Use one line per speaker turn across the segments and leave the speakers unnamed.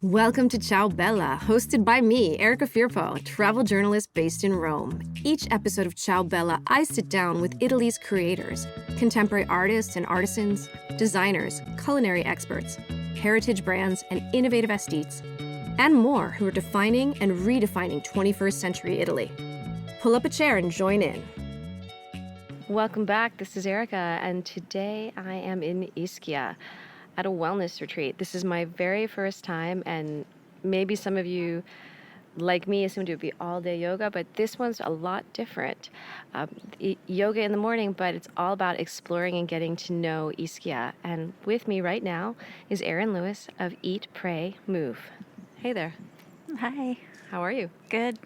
Welcome to Ciao Bella, hosted by me, Erica Firpo, a travel journalist based in Rome. Each episode of Ciao Bella, I sit down with Italy's creators, contemporary artists and artisans, designers, culinary experts, heritage brands, and innovative aesthetes, and more who are defining and redefining 21st century Italy. Pull up a chair and join in. Welcome back. This is Erica, and today I am in Ischia at a wellness retreat. This is my very first time, and maybe some of you, like me, assumed it would be all-day yoga, but this one's a lot different. Yoga in the morning, but it's all about exploring and getting to know Ischia. And with me right now is Erin Lewis of Eat, Pray, Move. Hey there.
Hi.
How are you?
Good.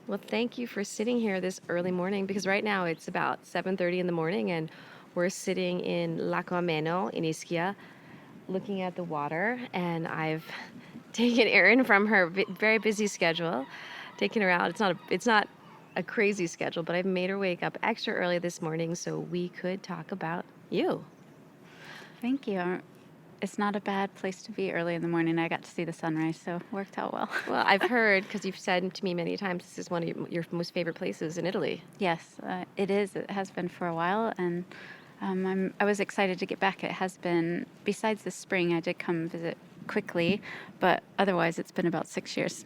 Well, thank you for sitting here this early morning, because right now it's about 7:30 in the morning, and we're sitting in L'Acquameno in Ischia, looking at the water, and I've taken Erin from her very busy schedule, taken her out. It's not a crazy schedule, but I've made her wake up extra early this morning so we could talk about you.
Thank you. It's not a bad place to be early in the morning. I got to see the sunrise, so it worked out well.
Well, I've heard, because you've said to me many times, this is one of your most favorite places in Italy.
Yes, it is. It has been for a while, and I was excited to get back. It has been, besides the spring, I did come visit quickly, but otherwise it's been about 6 years.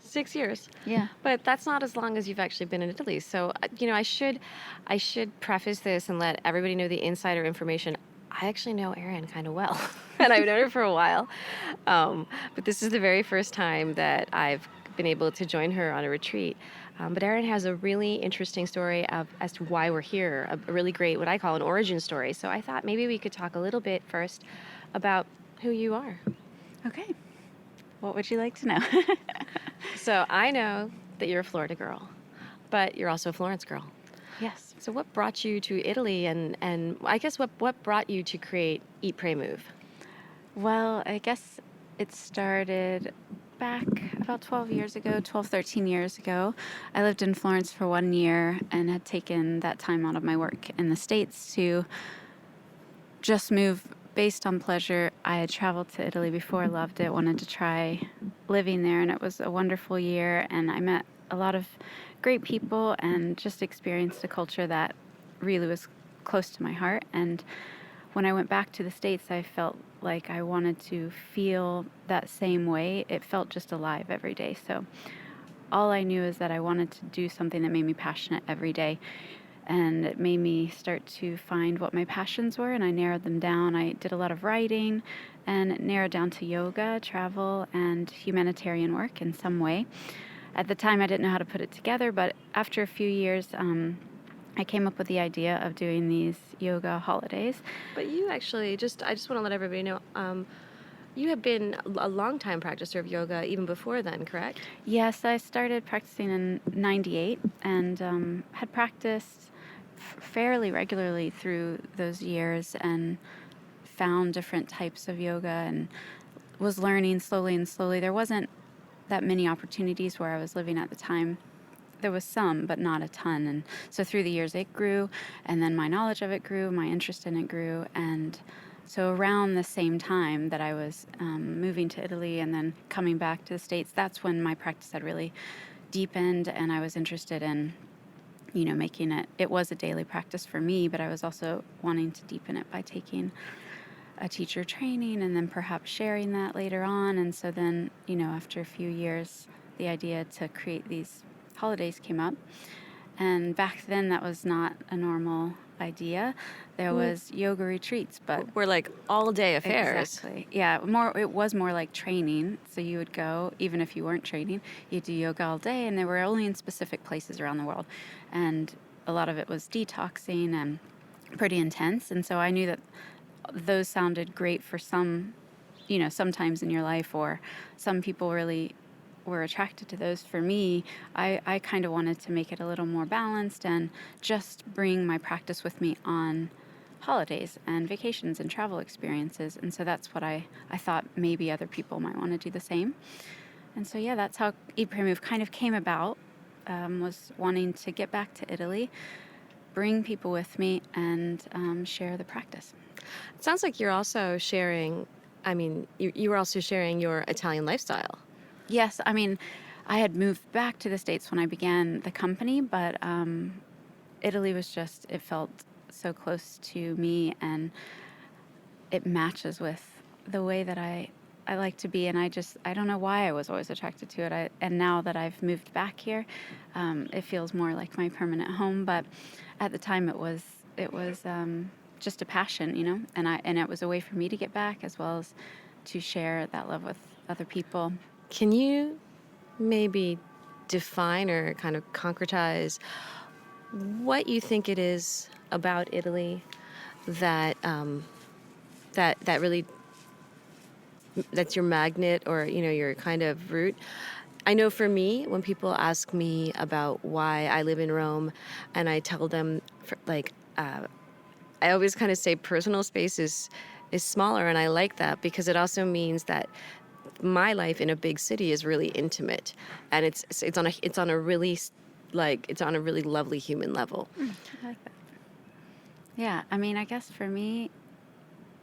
6 years.
Yeah.
But that's not as long as you've actually been in Italy. So, I should preface this and let everybody know the insider information. I actually know Erin kind of well, and I've known her for a while. But this is the very first time that I've been able to join her on a retreat. But Erin has a really interesting story as to why we're here, a really great, what I call an origin story. So I thought maybe we could talk a little bit first about who you are.
Okay. What would you like to know?
So I know that you're a Florida girl, but you're also a Florence girl.
Yes.
So what brought you to Italy, and I guess what brought you to create Eat, Pray, Move?
Well, I guess it started back about 13 years ago. I lived in Florence for 1 year and had taken that time out of my work in the States to just move based on pleasure. I had traveled to Italy before, loved it, wanted to try living there, and it was a wonderful year, and I met a lot of great people and just experienced a culture that really was close to my heart. And when I went back to the States, I felt like I wanted to feel that same way. It felt just alive every day. So all I knew is that I wanted to do something that made me passionate every day. And it made me start to find what my passions were, and I narrowed them down. I did a lot of writing and narrowed down to yoga, travel, and humanitarian work in some way. At the time, I didn't know how to put it together, but after a few years, I came up with the idea of doing these yoga holidays.
But you actually, I just want to let everybody know, you have been a long-time practicer of yoga even before then, correct?
Yes, I started practicing in '98 and had practiced fairly regularly through those years and found different types of yoga and was learning slowly and slowly. There wasn't that many opportunities where I was living at the time. There was some, but not a ton. And so through the years it grew, and then my knowledge of it grew, my interest in it grew. And so around the same time that I was moving to Italy and then coming back to the States, that's when my practice had really deepened, and I was interested in, making it was a daily practice for me, but I was also wanting to deepen it by taking a teacher training and then perhaps sharing that later on. And so then, after a few years, the idea to create these holidays came up. And back then, that was not a normal idea. There was yoga retreats, but
We're like all-day affairs.
exactly, yeah, it was more like training. So you would go, even if you weren't training, you'd do yoga all day, and they were only in specific places around the world. And a lot of it was detoxing and pretty intense. And so I knew that those sounded great for some, sometimes in your life, or some people really were attracted to those. For me, I kind of wanted to make it a little more balanced and just bring my practice with me on holidays and vacations and travel experiences. And so that's what I thought maybe other people might want to do the same. And so, yeah, that's how Eat, Pray, Move kind of came about, was wanting to get back to Italy, bring people with me, and share the practice.
It sounds like you're also sharing I mean, you were also sharing your Italian lifestyle.
Yes, I mean, I had moved back to the States when I began the company, but Italy was just, it felt so close to me, and it matches with the way that I like to be. And I don't know why I was always attracted to it. And now that I've moved back here, it feels more like my permanent home. But at the time it was just a passion, and it was a way for me to get back as well as to share that love with other people.
Can you maybe define or kind of concretize what you think it is about Italy that that really that's your magnet, or your kind of root? I know for me, when people ask me about why I live in Rome, and I tell them I always kind of say personal space is smaller, and I like that because it also means that my life in a big city is really intimate, and it's on a really it's on a really lovely human level.
I like that. Yeah, I mean, I guess for me,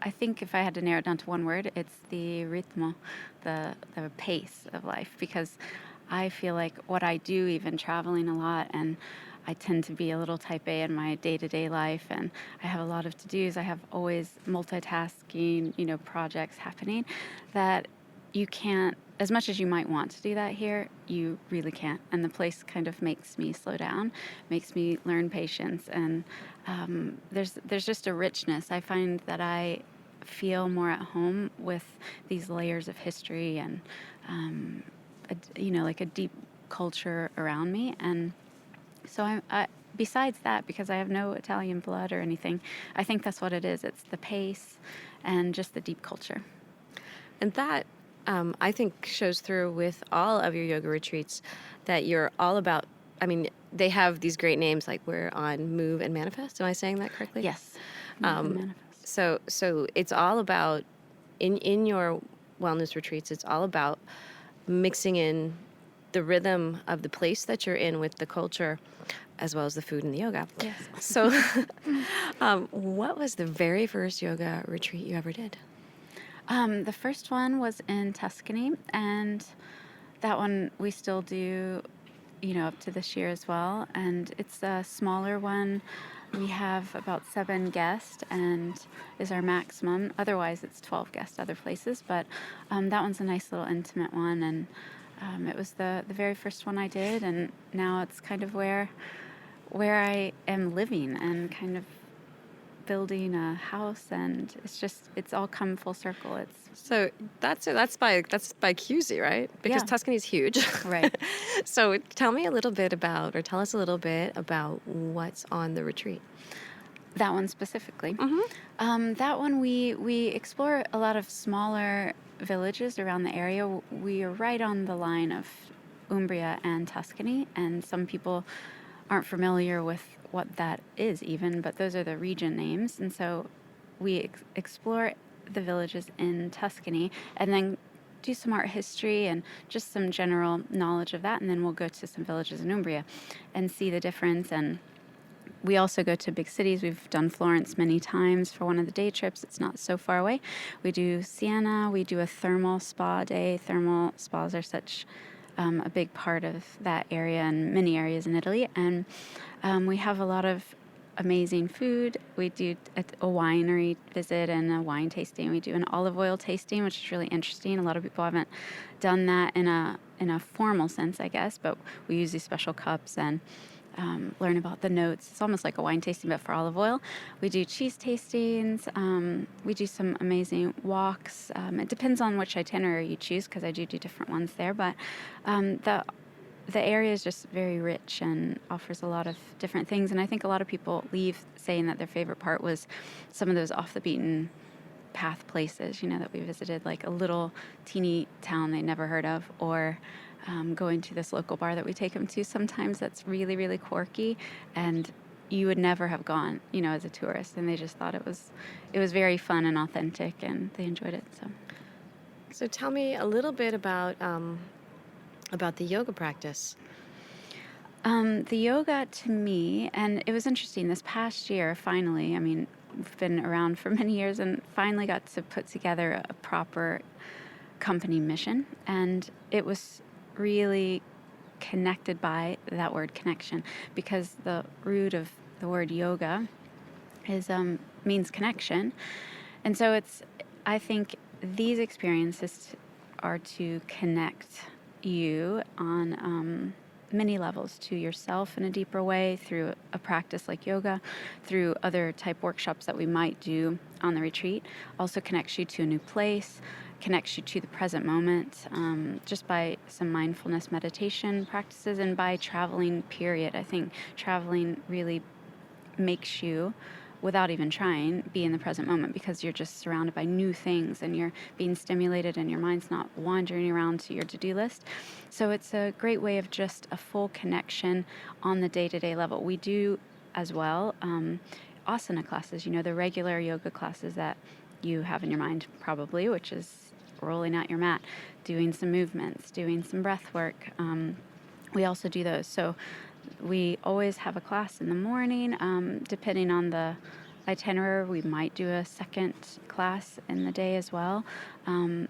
I think if I had to narrow it down to one word, it's the ritmo, the pace of life, because I feel like what I do, even traveling a lot, and I tend to be a little type A in my day-to-day life, and I have a lot of to-dos. I have always multitasking, projects happening that you can't, as much as you might want to do that here, you really can't. And the place kind of makes me slow down, makes me learn patience, and there's just a richness. I find that I feel more at home with these layers of history and like a deep culture around me. And so I besides that, because I have no Italian blood or anything, I think that's what it is. It's the pace and just the deep culture.
And that, I think, shows through with all of your yoga retreats, that you're all about. I mean, they have these great names, like we're on Move and Manifest. Am I saying that correctly?
Yes. Move and manifest.
So it's all about, in your wellness retreats, it's all about mixing in the rhythm of the place that you're in with the culture, as well as the food and the yoga.
Yes.
So, what was the very first yoga retreat you ever did?
The first one was in Tuscany, and that one we still do, up to this year as well. And it's a smaller one. We have about 7 guests, and is our maximum. Otherwise, it's 12 guests other places, but that one's a nice little intimate one, and it was the very first one I did, and now it's kind of where I am living and kind of building a house, and it's all come full circle.
So that's by QZ, right? Because
Yeah.
Tuscany's huge.
Right.
So tell us a little bit about what's on the retreat.
That one specifically.
Mm-hmm.
That one we explore a lot of smaller villages around the area. We are right on the line of Umbria and Tuscany, and some people aren't familiar with what that is even, but those are the region names. And so we explore the villages in Tuscany, and then do some art history and just some general knowledge of that, and then we'll go to some villages in Umbria and see the difference. And we also go to big cities. We've done Florence many times for one of the day trips. It's not so far away. We do Siena. We do a thermal spa day. Thermal spas are such a big part of that area and many areas in Italy. And we have a lot of amazing food. We do a winery visit and a wine tasting. We do an olive oil tasting, which is really interesting. A lot of people haven't done that in a formal sense, I guess, but we use these special cups and learn about the notes. It's almost like a wine tasting, but for olive oil. We do cheese tastings. We do some amazing walks. It depends on which itinerary you choose, because I do different ones there. But the area is just very rich and offers a lot of different things. And I think a lot of people leave saying that their favorite part was some of those off the beaten path places, that we visited, like a little teeny town they never heard of, or going to this local bar that we take them to sometimes that's really, really quirky, and you would never have gone, as a tourist. And they just thought it was very fun and authentic, and they enjoyed it.
So tell me a little bit about the yoga practice.
The yoga to me, and it was interesting this past year, finally, I mean, We've been around for many years and finally got to put together a proper company mission. And it was really connected by that word connection, because the root of the word yoga is means connection. And so I think these experiences are to connect you on many levels to yourself in a deeper way through a practice like yoga, through other type workshops that we might do on the retreat. Also connects you to a new place, connects you to the present moment, just by some mindfulness meditation practices and by traveling, period. I think traveling really makes you, without even trying, be in the present moment, because you're just surrounded by new things and you're being stimulated and your mind's not wandering around to your to-do list. So it's a great way of just a full connection on the day-to-day level. We do as well asana classes, the regular yoga classes that you have in your mind probably, which is rolling out your mat, doing some movements, doing some breath work. We also do those. So we always have a class in the morning. Depending on the itinerary, we might do a second class in the day as well.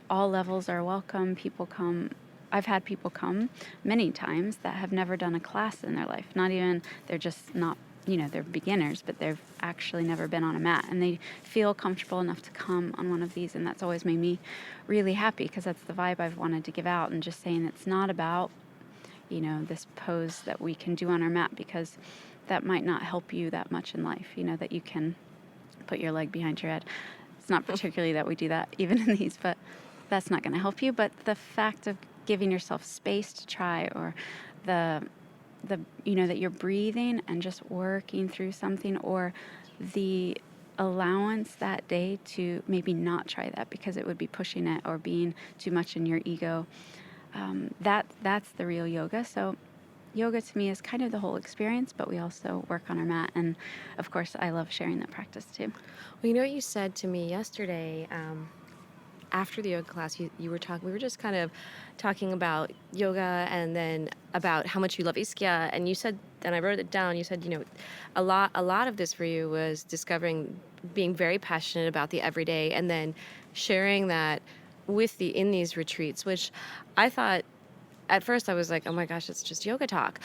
All levels are welcome. People come. I've had people come many times that have never done a class in their life. Not even, they're just not, they're beginners, but they've actually never been on a mat. And they feel comfortable enough to come on one of these. And that's always made me really happy, because that's the vibe I've wanted to give out. And just saying it's not about this pose that we can do on our mat, because that might not help you that much in life, that you can put your leg behind your head. It's not particularly that we do that even in these, but that's not going to help you. But the fact of giving yourself space to try, or the that you're breathing and just working through something, or the allowance that day to maybe not try that because it would be pushing it or being too much in your ego. That's the real yoga. So yoga to me is kind of the whole experience, but we also work on our mat. And of course, I love sharing that practice too.
Well, what you said to me yesterday, after the yoga class, we were just kind of talking about yoga, and then about how much you love Ischia. And you said, and I wrote it down, you said, a lot of this for you was discovering, being very passionate about the everyday, and then sharing that in these retreats, which I thought, at first I was like, oh my gosh, it's just yoga talk.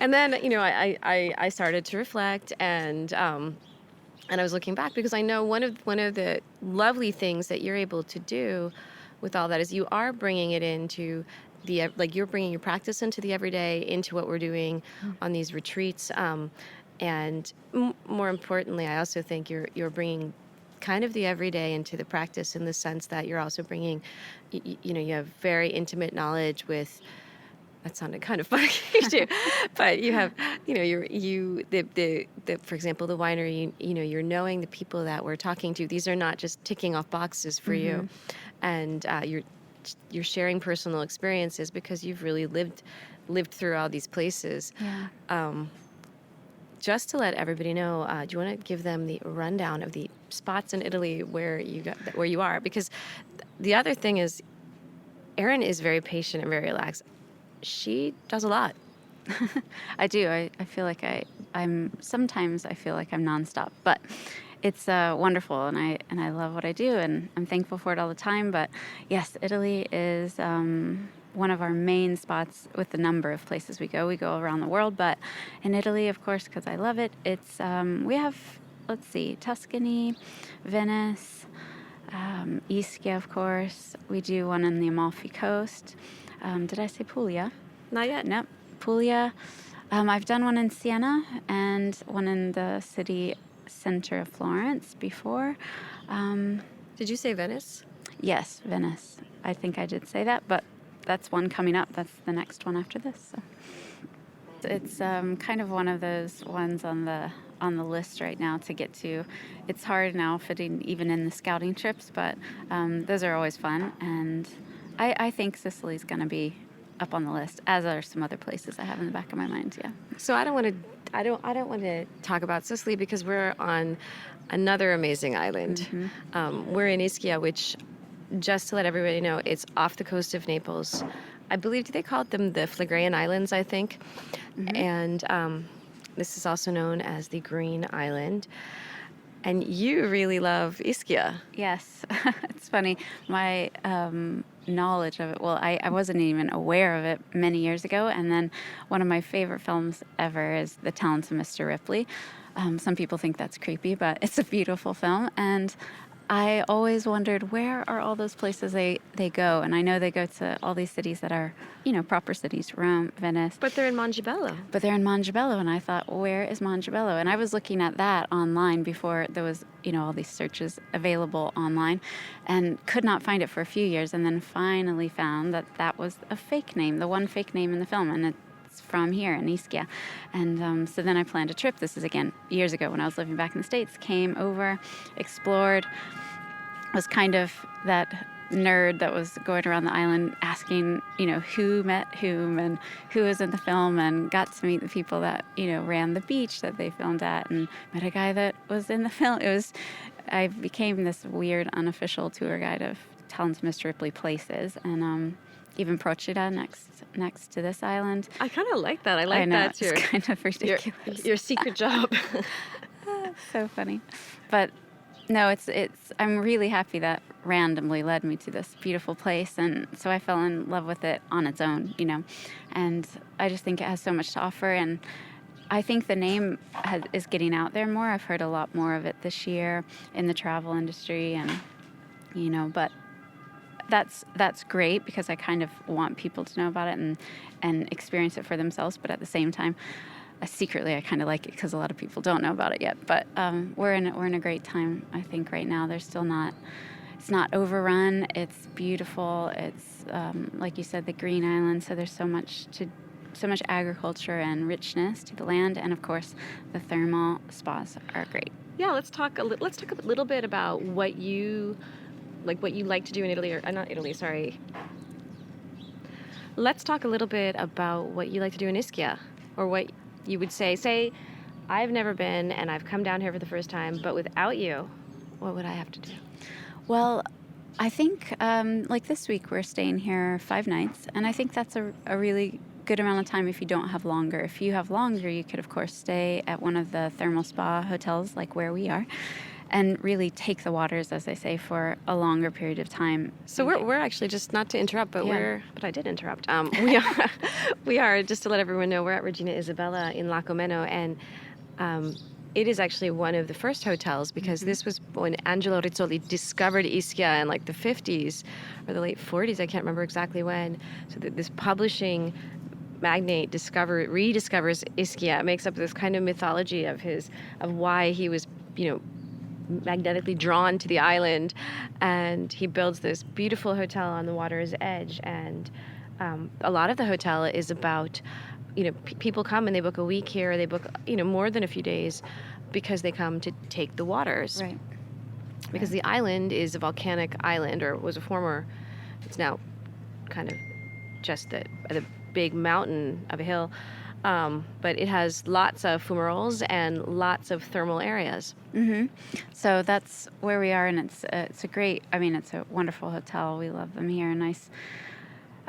And then, I started to reflect, and I was looking back, because I know one of the lovely things that you're able to do with all that is you are bringing it into you're bringing your practice into the everyday, into what we're doing on these retreats. And more importantly, I also think you're bringing kind of the everyday into the practice, in the sense that you're also bringing, you have very intimate knowledge with. That sounded kind of funny too, but you have, for example, the winery. You're knowing the people that we're talking to. These are not just ticking off boxes for you, and you're sharing personal experiences, because you've really lived through all these places.
Yeah.
Just to let everybody know, do you want to give them the rundown of the spots in Italy where you are? Because the other thing is, Erin is very patient and very relaxed. She does a lot.
I do. I feel like sometimes I feel like I'm nonstop, but it's wonderful, and I love what I do, and I'm thankful for it all the time. But yes, Italy is one of our main spots with the number of places we go. We go around the world, but in Italy, of course, because I love it, it's we have, let's see, Tuscany, Venice, Ischia, of course. We do one on the Amalfi Coast. Did I say Puglia?
Not yet.
Nope. Puglia. I've done one in Siena and one in the city center of Florence before.
Did you say Venice?
Yes, Venice. I think I did say that, but that's one coming up. That's the next one after this. So it's kind of one of those ones on the list right now to get to. It's hard now fitting even in the scouting trips, but those are always fun, and I think Sicily's going to be up on the list, as are some other places I have in the back of my mind. Yeah.
So I don't want to talk about Sicily, because we're on another amazing island. We're in Ischia, which, just to let everybody know, it's off the coast of Naples. I believe they called them the Phlegraean Islands, I think. And This is also known as the Green Island. And you really love Ischia.
Yes, it's funny. My knowledge of it, well, I wasn't even aware of it many years ago. And then one of my favorite films ever is The Talents of Mr. Ripley. Some people think that's creepy, but it's a beautiful film. And I always wondered, where are all those places they go? And I know they go to all these cities that are, proper cities, Rome, Venice.
But they're in Montebello.
But they're in Montebello, and I thought, where is Montebello? And I was looking at that online before there was, all these searches available online, and could not find it for a few years, and then finally found that was a fake name, the one fake name in the film, and it's from here in Ischia. And so then I planned a trip. This is, again, years ago when I was living back in the States. Came over, explored, was kind of that nerd that was going around the island asking, who met whom and who was in the film, and got to meet the people that, ran the beach that they filmed at, and met a guy that was in the film. I became this weird unofficial tour guide of Talents of Mr. Ripley places, and even Procida next to this island.
I kind of like that. I like
know,
that's
it's kind of ridiculous.
Your secret job.
So funny. But no, it's I'm really happy that randomly led me to this beautiful place, and so I fell in love with it on its own, and I just think it has so much to offer, and I think the name is getting out there more. I've heard a lot more of it this year in the travel industry, and but that's great, because I kind of want people to know about it and experience it for themselves, but at the same time, secretly, I kind of like it because a lot of people don't know about it yet. But we're in a great time, I think, right now. It's not overrun. It's beautiful. It's like you said, the Green Island. So there's so much agriculture and richness to the land, and of course, the thermal spas are great.
Yeah, let's talk a little bit about what you like to do in Italy, or not Italy. Sorry. Let's talk a little bit about what you like to do in Ischia, or what you would say, I've never been and I've come down here for the first time, but without you, what would I have to do?
Well, I think like this week we're staying here 5 nights, and I think that's a really good amount of time if you don't have longer. If you have longer, you could, of course, stay at one of the thermal spa hotels like where we are, and really take the waters, as they say, for a longer period of time.
So we're actually, just not to interrupt, but but I did interrupt. We are, just to let everyone know, we're at Regina Isabella in Lacomeno, and it is actually one of the first hotels, because this was when Angelo Rizzoli discovered Ischia in like the 50s or the late 40s. I can't remember exactly when. So this publishing magnate rediscovers Ischia, makes up this kind of mythology of why he was, magnetically drawn to the island, and he builds this beautiful hotel on the water's edge. And a lot of the hotel is about, people come and they book a week here, they book, more than a few days, because they come to take the waters.
Right.
Because the island is a volcanic island, or was a former, it's now kind of just the big mountain of a hill. But it has lots of fumaroles and lots of thermal areas.
Mm-hmm. So that's where we are, and it's a wonderful hotel. We love them here. Nice,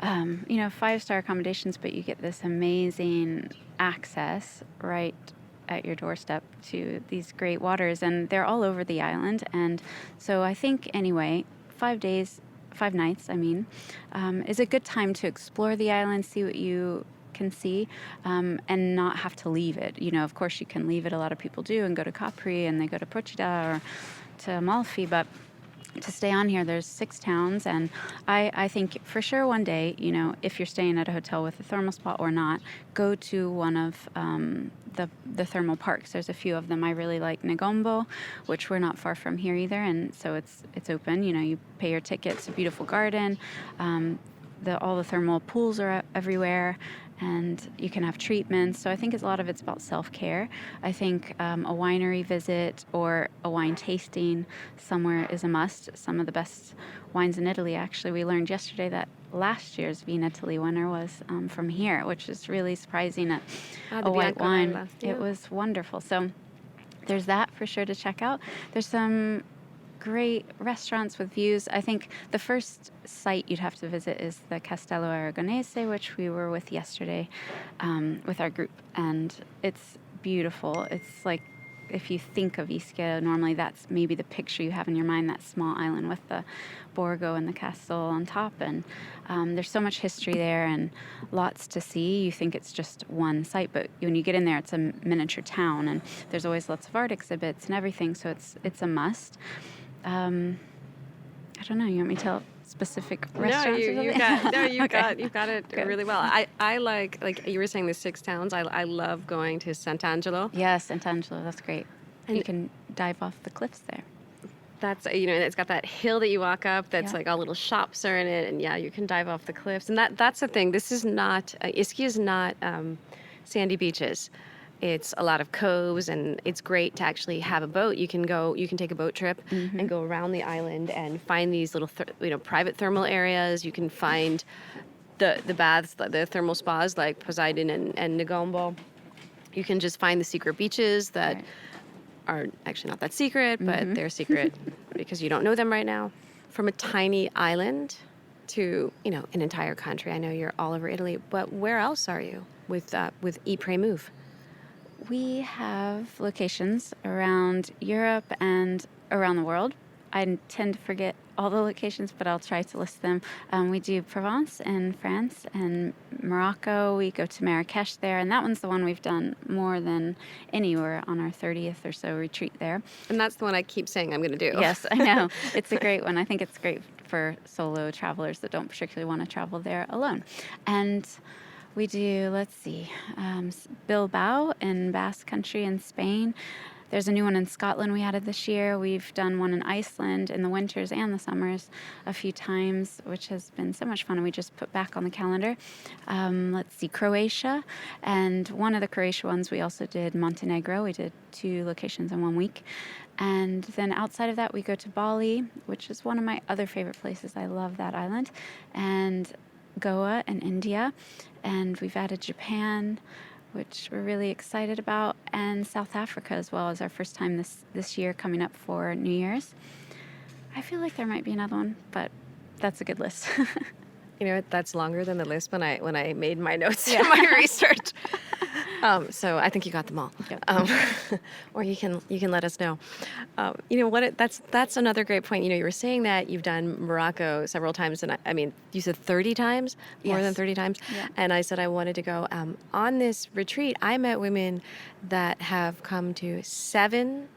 5-star accommodations, but you get this amazing access right at your doorstep to these great waters, and they're all over the island. And so I think, anyway, 5 nights, is a good time to explore the island, see what you can see, and not have to leave it. Of course, you can leave it. A lot of people do and go to Capri, and they go to Procida or to Amalfi, but to stay on here, there's 6 towns, and I think for sure one day, if you're staying at a hotel with a thermal spa or not, go to one of the thermal parks. There's a few of them. I really like Negombo, which we're not far from here either, and so it's open. You pay your ticket. It's a beautiful garden. All the thermal pools are everywhere, and you can have treatments. So I think a lot of it's about self-care. I think a winery visit or a wine tasting somewhere is a must. Some of the best wines in Italy, actually, we learned yesterday that last year's Vinitaly winner was from here, which is really surprising. A white wine. Yeah. It was wonderful. So there's that for sure to check out. There's some great restaurants with views. I think the first site you'd have to visit is the Castello Aragonese, which we were with yesterday with our group, and it's beautiful. It's like, if you think of Ischia, normally that's maybe the picture you have in your mind, that small island with the Borgo and the castle on top. And there's so much history there and lots to see. You think it's just one site, but when you get in there, it's a miniature town, and there's always lots of art exhibits and everything, so it's a must. I don't know, you want me to tell specific restaurants or something?
You
Okay.
got it
Good.
really well. I like you were saying the 6 towns. I love going to Sant'Angelo.
Yes, Sant'Angelo, that's great.
And-
You can dive off the cliffs there.
That's, it's got that hill that you walk up that's
Yeah.
like all little shops are in it, and yeah, you can dive off the cliffs. And that's the thing. This is not Ischia is not sandy beaches. It's a lot of coves, and it's great to actually have a boat. You can take a boat trip and go around the island and find these little private thermal areas. You can find the baths, the thermal spas like Poseidon and Negombo. You can just find the secret beaches that
Right.
are actually not that secret, but they're secret because you don't know them right now. From a tiny island to, an entire country. I know you're all over Italy, but where else are you with Eat, Pray, Move?
We have locations around Europe and around the world. I tend to forget all the locations, but I'll try to list them. We do Provence in France and Morocco. We go to Marrakesh there, and that one's the one we've done more than anywhere on our 30th or so retreat there.
And that's the one I keep saying I'm going to do.
Yes, I know. It's a great one. I think it's great for solo travelers that don't particularly want to travel there alone. And we do, let's see, Bilbao in Basque Country in Spain. There's a new one in Scotland we added this year. We've done one in Iceland in the winters and the summers a few times, which has been so much fun, and we just put back on the calendar. Let's see, Croatia. And one of the Croatia ones, we also did Montenegro. We did 2 locations in 1 week. And then outside of that, we go to Bali, which is one of my other favorite places. I love that island. And Goa in India. And we've added Japan, which we're really excited about, and South Africa as well as our first time this year coming up for New Year's. I feel like there might be another one, but that's a good list.
That's longer than the list when I made my notes and my research. So I think you got them all.
Yep.
Or you can let us know. That's another great point. You were saying that you've done Morocco several times, and I mean, you said 30 times, more
Yes.
than 30 times.
Yeah.
And I said I wanted to go. On this retreat, I met women that have come to 7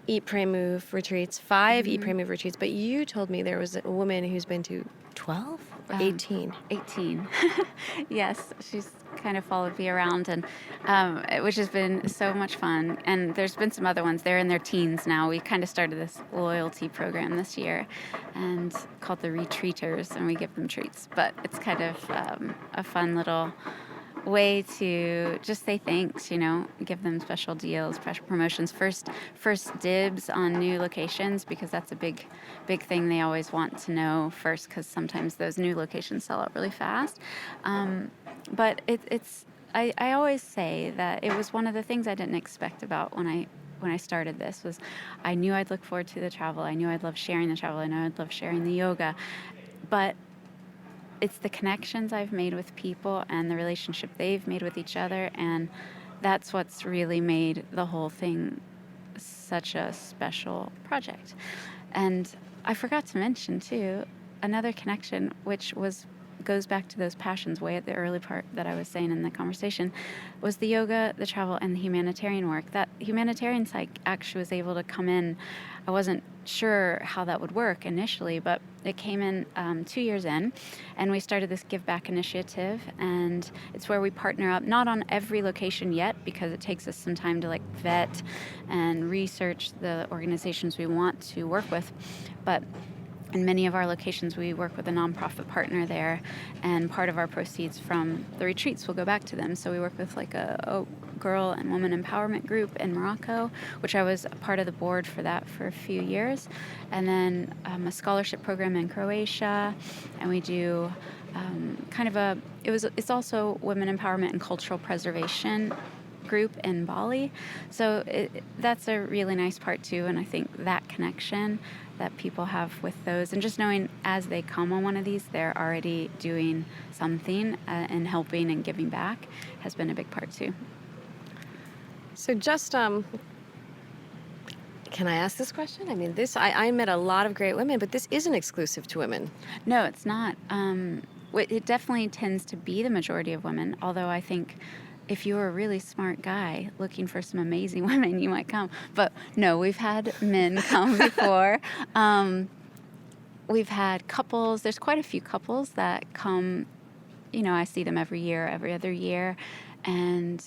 Eat, Pray, Move retreats, 5 Eat, Pray, Move retreats. But you told me there was a woman who's been to 12 or 18.
18. Yes, she's kind of followed me around, and which has been so much fun. And there's been some other ones. They're in their teens now. We kind of started this loyalty program this year, and called the Retreaters, and we give them treats. But it's kind of a fun little way to just say thanks, give them special deals, special promotions, first dibs on new locations, because that's a big thing they always want to know first, because sometimes those new locations sell out really fast. But I always say that it was one of the things I didn't expect about when I started this. Was I knew I'd look forward to the travel. I knew I'd love sharing the travel. I know I'd love sharing the yoga, but it's the connections I've made with people and the relationship they've made with each other, and that's what's really made the whole thing such a special project. And I forgot to mention too, another connection, which goes back to those passions way at the early part that I was saying in the conversation, was the yoga, the travel, and the humanitarian work. That humanitarian side actually was able to come in. I wasn't sure how that would work initially, but it came in 2 years in, and we started this Give Back initiative, and it's where we partner up, not on every location yet, because it takes us some time to vet and research the organizations we want to work with, but in many of our locations, we work with a nonprofit partner there, and part of our proceeds from the retreats will go back to them. So we work with a girl and woman empowerment group in Morocco, which I was a part of the board for that for a few years, and then a scholarship program in Croatia, and we do it's also women empowerment and cultural preservation group in Bali. So that's a really nice part too, and I think that connection that people have with those, and just knowing as they come on one of these, they're already doing something and helping and giving back, has been a big part too.
So just, can I ask this question? I mean, I met a lot of great women, but this isn't exclusive to women.
No, it's not. It definitely tends to be the majority of women, although I think if you're a really smart guy looking for some amazing women, you might come. But no, we've had men come before. We've had couples. There's quite a few couples that come. I see them every year, every other year. And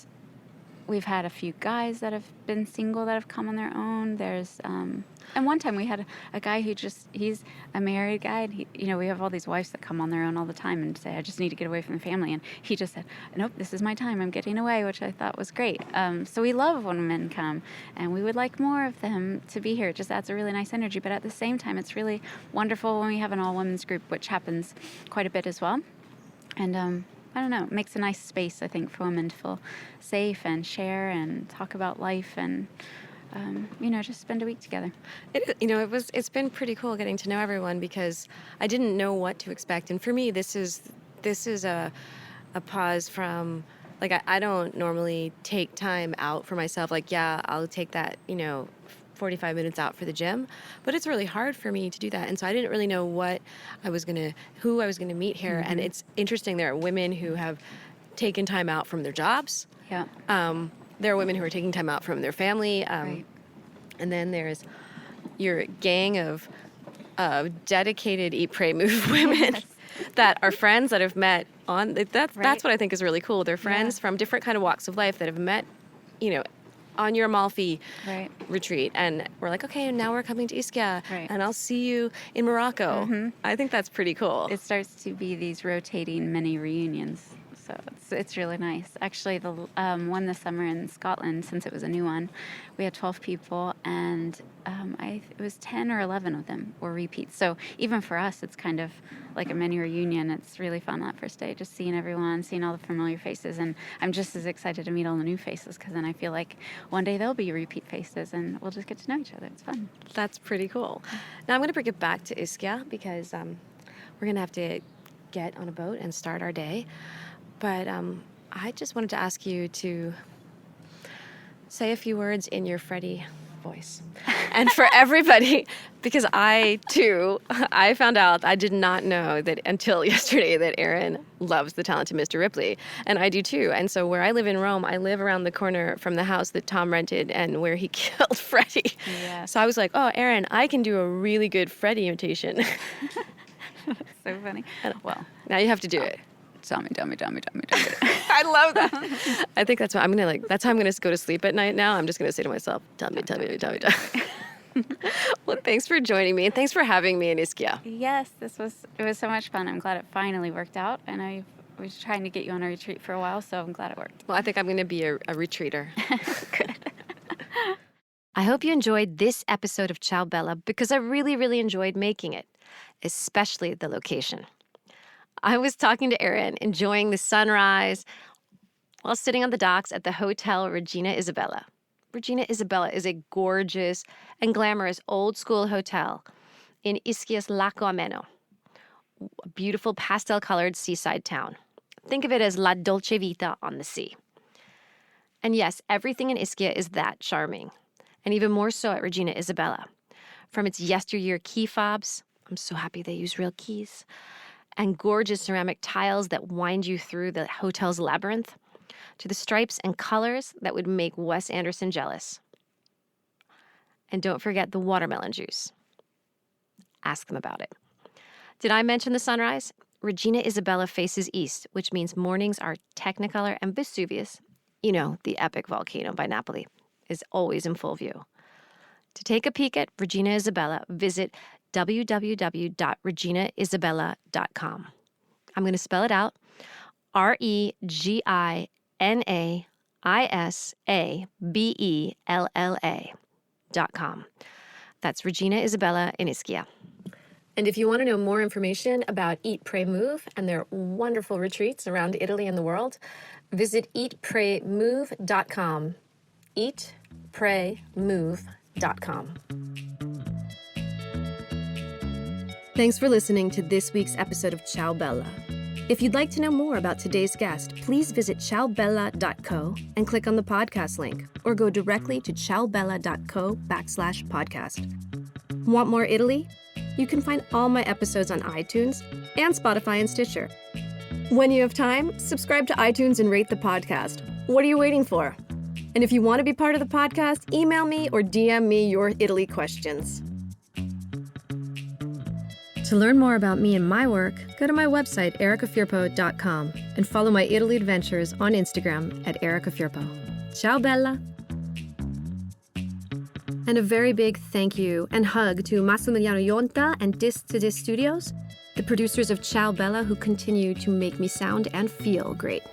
we've had a few guys that have been single that have come on their own. There's, and one time we had a guy who he's a married guy. And we have all these wives that come on their own all the time and say, I just need to get away from the family. And he just said, nope, this is my time. I'm getting away, which I thought was great. So we love when men come, and we would like more of them to be here. It just adds a really nice energy. But at the same time, it's really wonderful when we have an all-women's group, which happens quite a bit as well. And I don't know, it makes a nice space, I think, for women to feel safe and share and talk about life and, just spend a week together.
It's been pretty cool getting to know everyone because I didn't know what to expect. And for me, this is a pause from, like, I don't normally take time out for myself. Like, yeah, I'll take that, 45 minutes out for the gym, but it's really hard for me to do that. And so I didn't really know who I was going to meet here. Mm-hmm. And it's interesting. There are women who have taken time out from their jobs.
Yeah.
There are women who are taking time out from their family.
Right.
And then there's your gang of dedicated Eat, Pray, Move women that are friends that have met on, that's what I think is really cool. They're friends from different kind of walks of life that have met, on your Amalfi retreat. And we're like, okay, now we're coming to Ischia, and I'll see you in Morocco. Mm-hmm. I think that's pretty cool.
It starts to be these rotating mini reunions. So it's really nice. Actually, the one this summer in Scotland, since it was a new one, we had 12 people, and it was 10 or 11 of them were repeats. So even for us, it's kind of like a mini reunion. It's really fun that first day, just seeing everyone, seeing all the familiar faces, and I'm just as excited to meet all the new faces because then I feel like one day they'll be repeat faces, and we'll just get to know each other. It's fun.
That's pretty cool. Now I'm going to bring it back to Ischia because we're going to have to get on a boat and start our day. But I just wanted to ask you to say a few words in your Freddie voice. And for everybody, because I found out, I did not know that until yesterday that Erin loves the talented Mr. Ripley. And I do too. And so where I live in Rome, I live around the corner from the house that Tom rented and where he killed Freddie. Yeah. So I was like, oh, Erin, I can do a really good Freddie imitation.
That's so funny. Well,
now you have to do it.
Dummy.
I love that. I think that's what I'm going to that's how I'm going to go to dummy. At night now. I'm just going to say to myself, dummy. Well, thanks for joining me, and thanks for having me in Ischia.
Yes, it was so much fun. I'm glad it finally worked out. And I was trying to get you on a retreat for a while, so I'm glad it worked.
Well, I think I'm going to be a retreater.
Good.
I hope you enjoyed this episode of Ciao Bella because I really, really enjoyed making it, especially the location. I was talking to Erin, enjoying the sunrise while sitting on the docks at the Hotel Regina Isabella. Regina Isabella is a gorgeous and glamorous old-school hotel in Ischia's Lago Ameno, a beautiful pastel-colored seaside town. Think of it as La Dolce Vita on the sea. And yes, everything in Ischia is that charming, and even more so at Regina Isabella. From its yesteryear key fobs, I'm so happy they use real keys, and gorgeous ceramic tiles that wind you through the hotel's labyrinth, to the stripes and colors that would make Wes Anderson jealous. And don't forget the watermelon juice. Ask them about it. Did I mention the sunrise? Regina Isabella faces east, which means mornings are Technicolor, and Vesuvius, the epic volcano by Napoli, is always in full view. To take a peek at Regina Isabella, visit www.reginaisabella.com. I'm going to spell it out. ReginaIsabella.com. That's Regina Isabella in Ischia. And if you want to know more information about Eat, Pray, Move and their wonderful retreats around Italy and the world, visit eatpraymove.com. Eatpraymove.com. Thanks for listening to this week's episode of Ciao Bella. If you'd like to know more about today's guest, please visit ciaobella.co and click on the podcast link, or go directly to ciaobella.co/podcast. Want more Italy? You can find all my episodes on iTunes and Spotify and Stitcher. When you have time, subscribe to iTunes and rate the podcast. What are you waiting for? And if you want to be part of the podcast, email me or DM me your Italy questions. To learn more about me and my work, go to my website, ericafirpo.com, and follow my Italy adventures on Instagram at ericafirpo. Ciao, Bella! And a very big thank you and hug to Massimiliano Yonta and Dis to Dis Studios, the producers of Ciao Bella, who continue to make me sound and feel great.